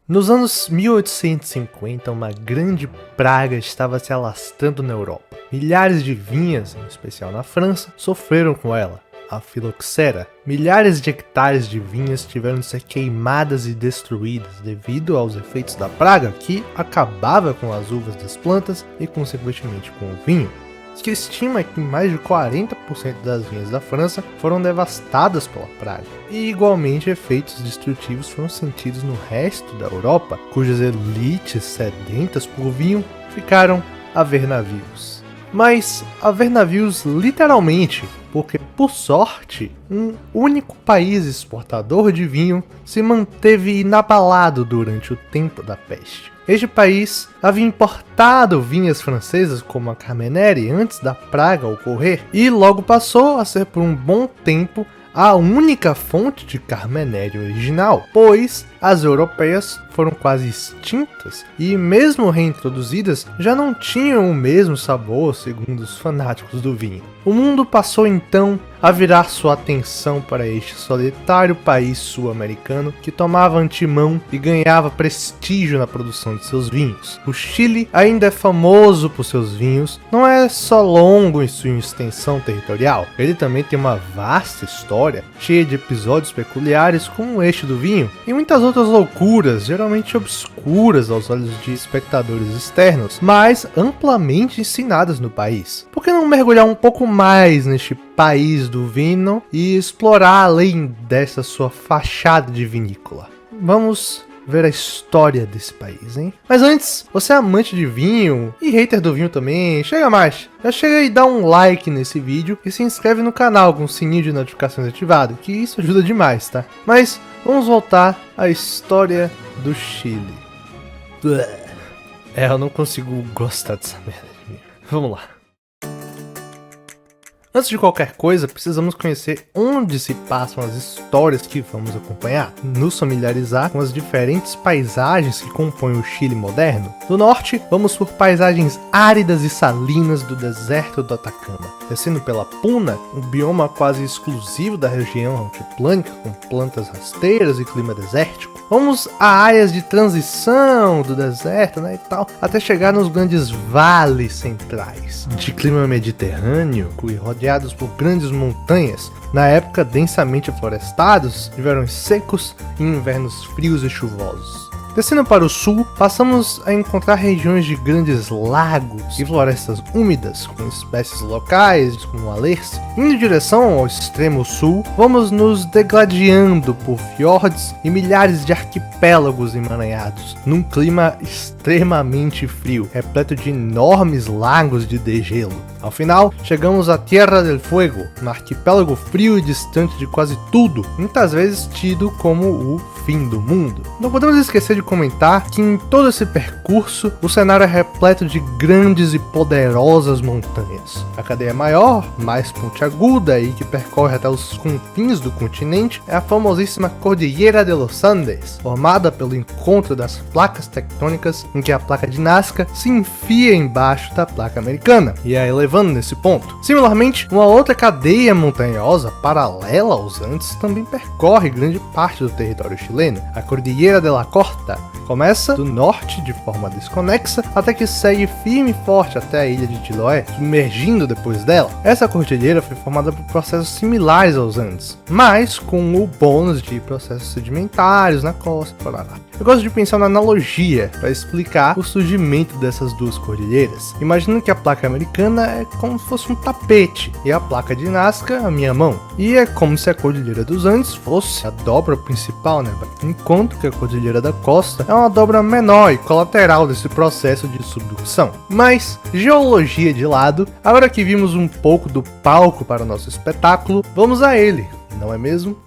Nos anos 1850, uma grande praga estava se alastrando na Europa. Milhares de vinhas, em especial na França, sofreram com ela, a filoxera. Milhares de hectares de vinhas tiveram de ser queimadas e destruídas devido aos efeitos da praga que acabava com as uvas das plantas e, consequentemente, com o vinho. Se estima que mais de 40% das vinhas da França foram devastadas pela praga, e igualmente efeitos destrutivos foram sentidos no resto da Europa, cujas elites sedentas por vinho ficaram a ver navios. Mas a ver navios literalmente, porque por sorte, um único país exportador de vinho se manteve inabalado durante o tempo da peste. Este país havia importado vinhas francesas como a Carmenère antes da praga ocorrer e logo passou a ser por um bom tempo a única fonte de Carmenère original, pois as europeias foram quase extintas e, mesmo reintroduzidas, já não tinham o mesmo sabor, segundo os fanáticos do vinho. O mundo passou então a virar sua atenção para este solitário país sul-americano que tomava antemão e ganhava prestígio na produção de seus vinhos. O Chile ainda é famoso por seus vinhos, não é só longo em sua extensão territorial, ele também tem uma vasta história, cheia de episódios peculiares como este do vinho, e muitas outras loucuras, geralmente obscuras aos olhos de espectadores externos, mas amplamente ensinadas no país. Por que não mergulhar um pouco mais neste país do vinho e explorar além dessa sua fachada de vinícola? Vamos ver a história desse país, hein? Mas antes, você é amante de vinho e hater do vinho também, chega mais! Já chega e dá um like nesse vídeo e se inscreve no canal com o sininho de notificações ativado, que isso ajuda demais, tá? Mas vamos voltar à história do Chile. Eu não consigo gostar dessa merda de vinho. Vamos lá. Antes de qualquer coisa, precisamos conhecer onde se passam as histórias que vamos acompanhar, nos familiarizar com as diferentes paisagens que compõem o Chile moderno. Do norte, vamos por paisagens áridas e salinas do deserto do Atacama, descendo pela Puna, um bioma quase exclusivo da região altiplânica, com plantas rasteiras e clima desértico. Vamos a áreas de transição do deserto, e tal, até chegar nos grandes vales centrais, de clima mediterrâneo, e rodeados por grandes montanhas, na época densamente florestados, de verões secos e invernos frios e chuvosos. Descendo para o sul, passamos a encontrar regiões de grandes lagos e florestas úmidas, com espécies locais como a lerce. Indo em direção ao extremo sul, vamos nos degladiando por fiordes e milhares de arquipélagos emaranhados, num clima extremamente frio, repleto de enormes lagos de degelo. Ao final, chegamos a Tierra del Fuego, um arquipélago frio e distante de quase tudo, muitas vezes tido como o fim do mundo. Não podemos esquecer de comentar que em todo esse percurso, o cenário é repleto de grandes e poderosas montanhas. A cadeia maior, mais pontiaguda e que percorre até os confins do continente, é a famosíssima Cordillera de los Andes, formada pelo encontro das placas tectônicas em que a placa de Nazca se enfia embaixo da placa americana, e a elevando nesse ponto. Similarmente, uma outra cadeia montanhosa paralela aos Andes também percorre grande parte do território chileno, a Cordillera de la Costa. Começa do norte de forma desconexa, até que segue firme e forte até a ilha de Chiloé, submergindo depois dela. Essa cordilheira foi formada por processos similares aos Andes, mas com o bônus de processos sedimentares na costa. Eu gosto de pensar na analogia para explicar o surgimento dessas duas cordilheiras. Imagina que a placa americana é como se fosse um tapete e a placa de Nazca a minha mão. E é como se a Cordilheira dos Andes fosse a dobra principal, enquanto que a Cordilheira da Costa é uma dobra menor e colateral desse processo de subdução. Mas, geologia de lado, agora que vimos um pouco do palco para o nosso espetáculo, vamos a ele, não é mesmo?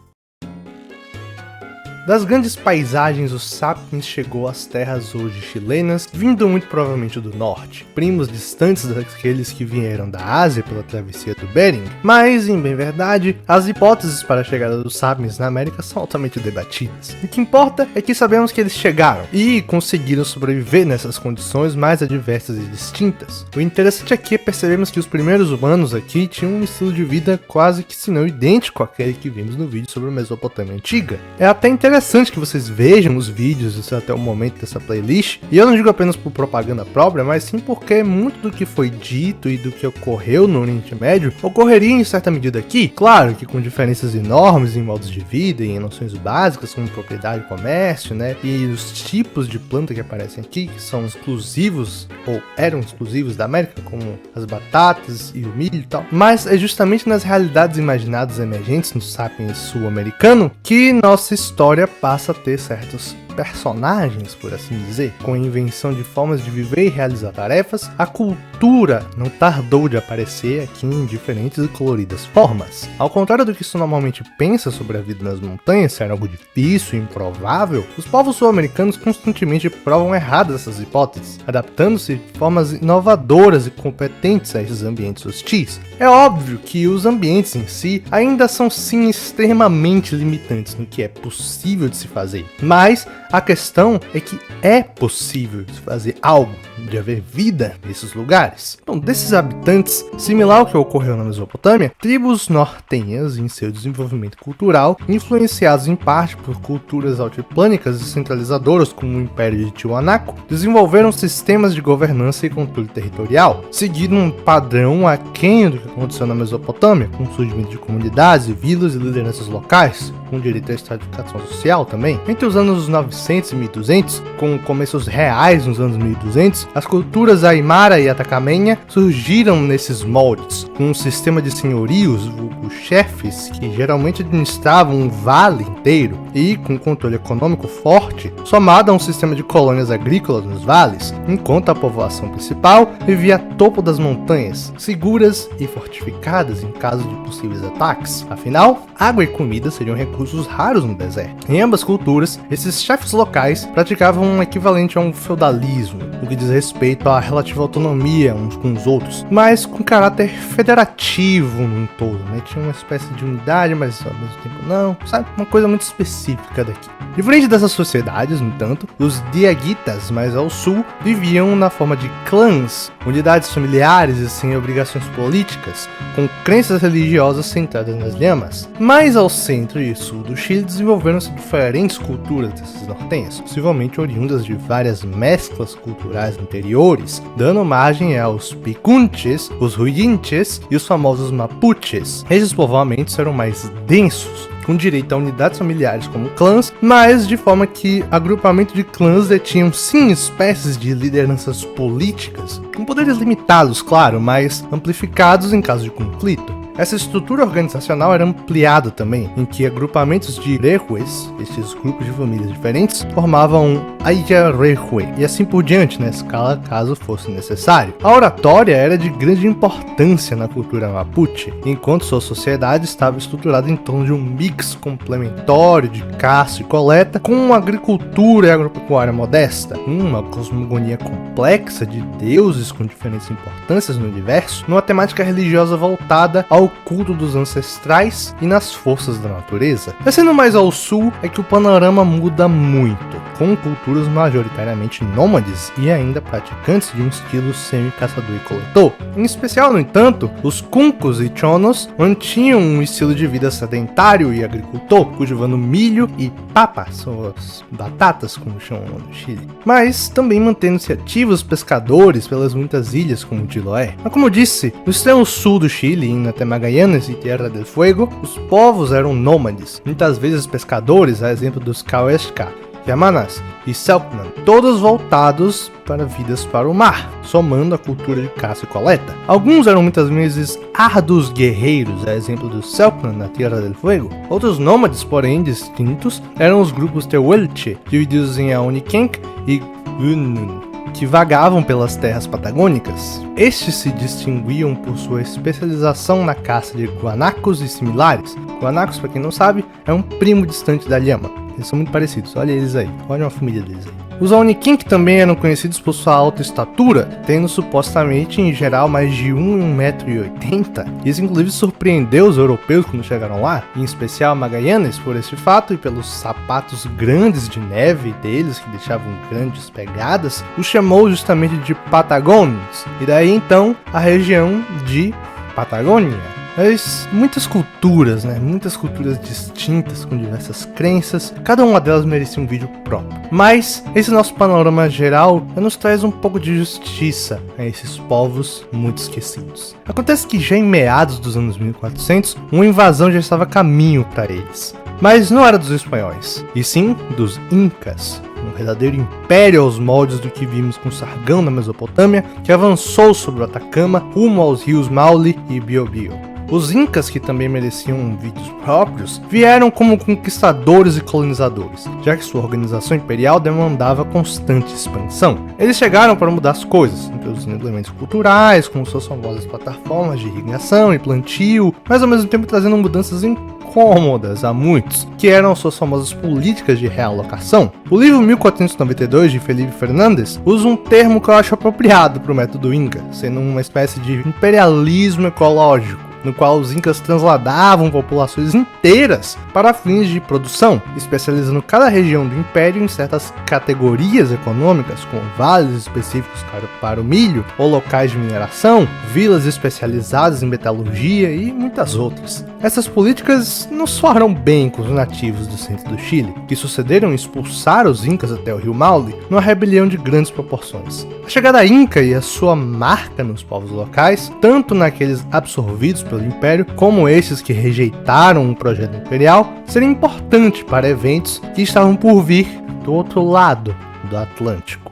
Das grandes paisagens, o Sapiens chegou às terras hoje chilenas, vindo muito provavelmente do norte, primos distantes daqueles que vieram da Ásia pela travessia do Bering. Mas, em bem verdade, as hipóteses para a chegada dos Sapiens na América são altamente debatidas. O que importa é que sabemos que eles chegaram e conseguiram sobreviver nessas condições mais adversas e distintas. O interessante aqui é percebermos que os primeiros humanos aqui tinham um estilo de vida quase que se não idêntico àquele que vimos no vídeo sobre a Mesopotâmia Antiga. É até interessante interessante que vocês vejam os vídeos até o momento dessa playlist, e eu não digo apenas por propaganda própria, mas sim porque muito do que foi dito e do que ocorreu no Oriente Médio ocorreria em certa medida aqui, claro que com diferenças enormes em modos de vida e em noções básicas como propriedade e comércio, né, e os tipos de planta que aparecem aqui, que são exclusivos ou eram exclusivos da América, como as batatas e o milho e tal, mas é justamente nas realidades imaginadas emergentes no Sapiens sul-americano que nossa história passa a ter certos personagens, por assim dizer. Com a invenção de formas de viver e realizar tarefas, a cultura não tardou de aparecer aqui em diferentes e coloridas formas. Ao contrário do que se normalmente pensa sobre a vida nas montanhas ser algo difícil e improvável, os povos sul-americanos constantemente provam erradas essas hipóteses, adaptando-se de formas inovadoras e competentes a esses ambientes hostis. É óbvio que os ambientes em si ainda são sim extremamente limitantes no que é possível de se fazer, mas a questão é que é possível de fazer algo, de haver vida nesses lugares. Então, desses habitantes, similar ao que ocorreu na Mesopotâmia, tribos nortenhas em seu desenvolvimento cultural, influenciados em parte por culturas altiplânicas e centralizadoras como o Império de Tiwanaku, desenvolveram sistemas de governança e controle territorial, seguindo um padrão aquém do que aconteceu na Mesopotâmia, com o surgimento de comunidades e vilas e lideranças locais, com direito à estratificação social também. Entre os anos 900 e 1200, com começos reais nos anos 1200, as culturas Aimara e Atacamenha surgiram nesses moldes, com um sistema de senhorios, vulgo chefes, que geralmente administravam um vale inteiro, e com controle econômico forte, somado a um sistema de colônias agrícolas nos vales, enquanto a povoação principal vivia a topo das montanhas, seguras e fortificadas em caso de possíveis ataques. Afinal, água e comida seriam recursos raros no deserto. Em ambas culturas, esses chefes locais praticavam um equivalente a um feudalismo, no que diz respeito à relativa autonomia uns com os outros, mas com caráter federativo num todo, né? Tinha uma espécie de unidade, mas ao mesmo tempo não, sabe? Uma coisa muito específica daqui. Diferente dessas sociedades, no entanto, os Diaguitas, mais ao sul, viviam na forma de clãs, unidades familiares e sem obrigações políticas, com crenças religiosas centradas nas lhamas. Mais ao centro e sul do Chile desenvolveram-se diferentes culturas dessas nortenhas, possivelmente oriundas de várias mesclas culturais anteriores, dando margem aos Picunches, os Huillinches e os famosos Mapuches. Esses povoamentos eram mais densos, com direito a unidades familiares como clãs, mas de forma que agrupamento de clãs detinham sim espécies de lideranças políticas, com poderes limitados, claro, mas amplificados em caso de conflito. Essa estrutura organizacional era ampliada também, em que agrupamentos de rehues, esses grupos de famílias diferentes, formavam um Ayarrehue, e assim por diante, na escala caso fosse necessário. A oratória era de grande importância na cultura mapuche, enquanto sua sociedade estava estruturada em torno de um mix complementório de caça e coleta, com uma agricultura e agropecuária modesta, uma cosmogonia complexa de deuses com diferentes importâncias no universo, numa temática religiosa voltada ao culto dos ancestrais e nas forças da natureza. Descendo mais ao sul é que o panorama muda muito, com culturas majoritariamente nômades e ainda praticantes de um estilo semi-caçador e coletor. Em especial, no entanto, os Cuncos e Chonos mantinham um estilo de vida sedentário e agricultor, cultivando milho e papas, ou as batatas como chamam no Chile, mas também mantendo-se ativos pescadores pelas muitas ilhas como Chiloé. Mas como disse, no extremo sul do Chile, em Magallanes e Tierra del Fuego, os povos eram nômades, muitas vezes pescadores, a exemplo dos Kaueshka, Yamanas e Selknam, todos voltados para vidas para o mar, somando a cultura de caça e coleta. Alguns eram muitas vezes árduos guerreiros, a exemplo dos Selknam na Tierra del Fuego. Outros nômades, porém distintos, eram os grupos Tehuelche, divididos em Aonikenk e Gunun, que vagavam pelas terras patagônicas. Estes se distinguiam por sua especialização na caça de guanacos e similares. Guanacos, para quem não sabe, é um primo distante da lhama. Eles são muito parecidos, olha eles aí, olha a família deles aí. Os Aonikenk também eram conhecidos por sua alta estatura, tendo supostamente em geral mais de 1,80 m. Isso inclusive surpreendeu os europeus quando chegaram lá, em especial Magallanes por esse fato e pelos sapatos grandes de neve deles que deixavam grandes pegadas, os chamou justamente de Patagônios, e daí então a região de Patagônia. Mas muitas culturas, né? Muitas culturas distintas com diversas crenças, cada uma delas merecia um vídeo próprio. Mas esse nosso panorama geral nos traz um pouco de justiça a esses povos muito esquecidos. Acontece que já em meados dos anos 1400, uma invasão já estava a caminho para eles. Mas não era dos espanhóis, e sim dos Incas, um verdadeiro império aos moldes do que vimos com Sargão na Mesopotâmia, que avançou sobre o Atacama rumo aos rios Maule e Biobío. Os Incas, que também mereciam vídeos próprios, vieram como conquistadores e colonizadores, já que sua organização imperial demandava constante expansão. Eles chegaram para mudar as coisas, introduzindo elementos culturais, como suas famosas plataformas de irrigação e plantio, mas ao mesmo tempo trazendo mudanças incômodas a muitos, que eram suas famosas políticas de realocação. O livro 1492 de Felipe Fernandes usa um termo que eu acho apropriado para o método Inca, sendo uma espécie de imperialismo ecológico, no qual os Incas transladavam populações inteiras para fins de produção, especializando cada região do império em certas categorias econômicas, como vales específicos para o milho, ou locais de mineração, vilas especializadas em metalurgia e muitas outras. Essas políticas não soaram bem com os nativos do centro do Chile, que sucederam em expulsar os Incas até o rio Maule numa rebelião de grandes proporções. A chegada Inca e a sua marca nos povos locais, tanto naqueles absorvidos pelo Império, como esses que rejeitaram o projeto imperial, seria importante para eventos que estavam por vir do outro lado do Atlântico.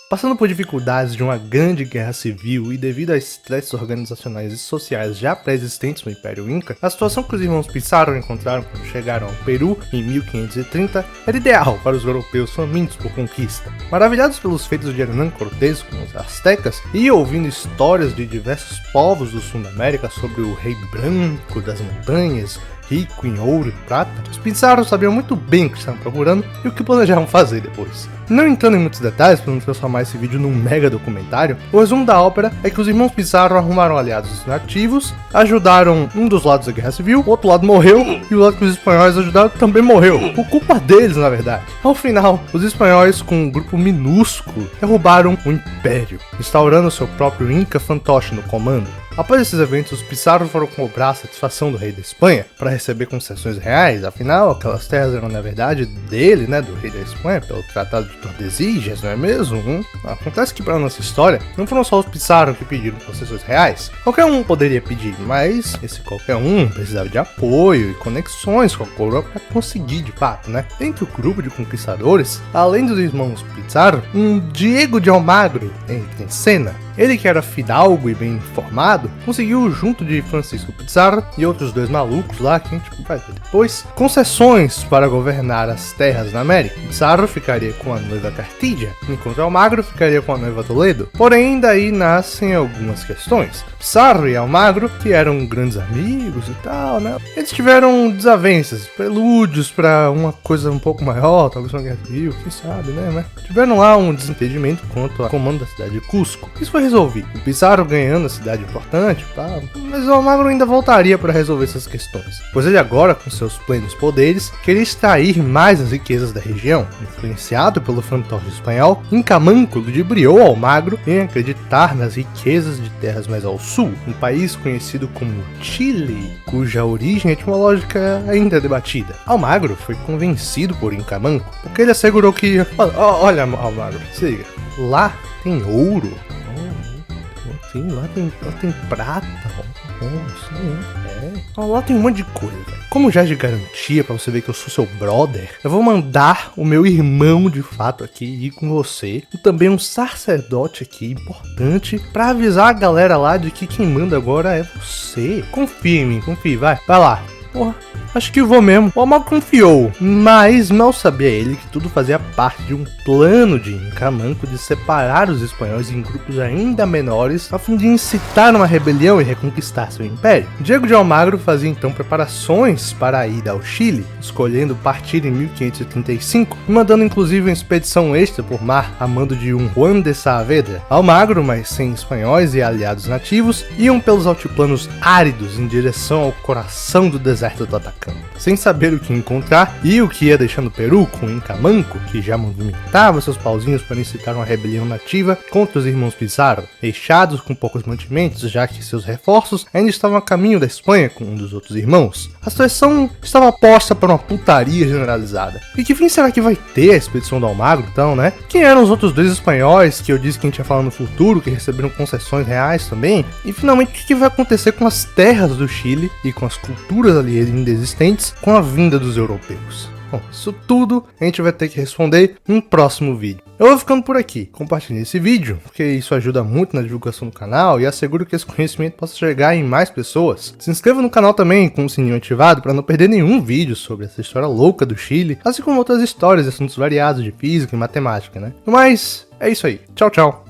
Passando por dificuldades de uma grande guerra civil e devido a estresses organizacionais e sociais já pré-existentes no Império Inca, a situação que os irmãos Pizarro encontraram quando chegaram ao Peru em 1530 era ideal para os europeus famintos por conquista. Maravilhados pelos feitos de Hernán Cortés com os astecas e ouvindo histórias de diversos povos do sul da América sobre o Rei Branco das Montanhas, rico em ouro e prata, os Pizarro sabiam muito bem o que estavam procurando e o que planejavam fazer depois. Não entrando em muitos detalhes para não transformar esse vídeo num mega documentário, o resumo da ópera é que os irmãos Pizarro arrumaram aliados nativos, ajudaram um dos lados da guerra civil, o outro lado morreu e o lado que os espanhóis ajudaram também morreu, por culpa deles na verdade. Ao final, os espanhóis com um grupo minúsculo derrubaram o império, instaurando seu próprio Inca fantoche no comando. Após esses eventos, os Pizarro foram cobrar a satisfação do rei da Espanha para receber concessões reais, afinal aquelas terras eram na verdade dele, né, do rei da Espanha, pelo Tratado de Tordesilhas, não é mesmo? Acontece que para nossa história, não foram só os Pizarro que pediram concessões reais, qualquer um poderia pedir, mas esse qualquer um precisava de apoio e conexões com a coroa para conseguir de fato, né? Entre o grupo de conquistadores, além dos irmãos Pizarro, um Diego de Almagro entra em cena. Ele, que era fidalgo e bem informado, conseguiu, junto de Francisco Pizarro e outros dois malucos lá, que a gente vai ver depois, concessões para governar as terras na América. Pizarro ficaria com a noiva Cartidia, enquanto Almagro ficaria com a noiva Toledo. Porém, daí nascem algumas questões. Pizarro e Almagro, que eram grandes amigos e tal, né? Eles tiveram desavenças, prelúdios para uma coisa um pouco maior, talvez uma guerra civil, quem sabe, né? Mas tiveram lá um desentendimento quanto ao comando da cidade de Cusco. Isso foi resolvido. O Pizarro ganhando a cidade importante, tá? Mas o Almagro ainda voltaria para resolver essas questões, pois ele agora, com seus plenos poderes, queria extrair mais as riquezas da região. Influenciado pelo fantoche espanhol, Incamanco ludibriou Almagro em acreditar nas riquezas de terras mais ao sul, um país conhecido como Chile, cuja origem etimológica ainda é debatida. Almagro foi convencido por Incamanco, porque ele assegurou que... Olha, Almagro, se liga, lá tem ouro. Sim, lá tem prata. Lá tem um monte de coisa. Como já de garantia pra você ver que eu sou seu brother, eu vou mandar o meu irmão de fato aqui ir com você, e também um sacerdote aqui importante pra avisar a galera lá de que quem manda agora é você. Confia em mim, confia, vai lá. Porra, acho que vou mesmo. O Almagro confiou, mas mal sabia ele que tudo fazia parte de um plano de Incamanco de separar os espanhóis em grupos ainda menores a fim de incitar uma rebelião e reconquistar seu império. Diego de Almagro fazia então preparações para a ida ao Chile, escolhendo partir em 1535 e mandando inclusive uma expedição extra por mar a mando de um Juan de Saavedra. Almagro, mas sem espanhóis e aliados nativos, iam pelos altiplanos áridos em direção ao coração do deserto deserto do Atacama. Sem saber o que encontrar e o que ia deixando o Peru com o Inca Manco, que já movimentava seus pauzinhos para incitar uma rebelião nativa contra os irmãos Pizarro, fechados com poucos mantimentos, já que seus reforços ainda estavam a caminho da Espanha com um dos outros irmãos. A situação estava posta para uma putaria generalizada. E que fim será que vai ter a expedição do Almagro, então, né? Quem eram os outros 2 espanhóis que eu disse que a gente ia falar no futuro, que receberam concessões reais também? E finalmente, o que vai acontecer com as terras do Chile e com as culturas ali ainda existentes com a vinda dos europeus? Bom, isso tudo a gente vai ter que responder em um próximo vídeo. Eu vou ficando por aqui. Compartilhe esse vídeo, porque isso ajuda muito na divulgação do canal e asseguro que esse conhecimento possa chegar em mais pessoas. Se inscreva no canal também com o sininho ativado para não perder nenhum vídeo sobre essa história louca do Chile, assim como outras histórias e assuntos variados de física e matemática, né? Mas é isso aí. Tchau, tchau.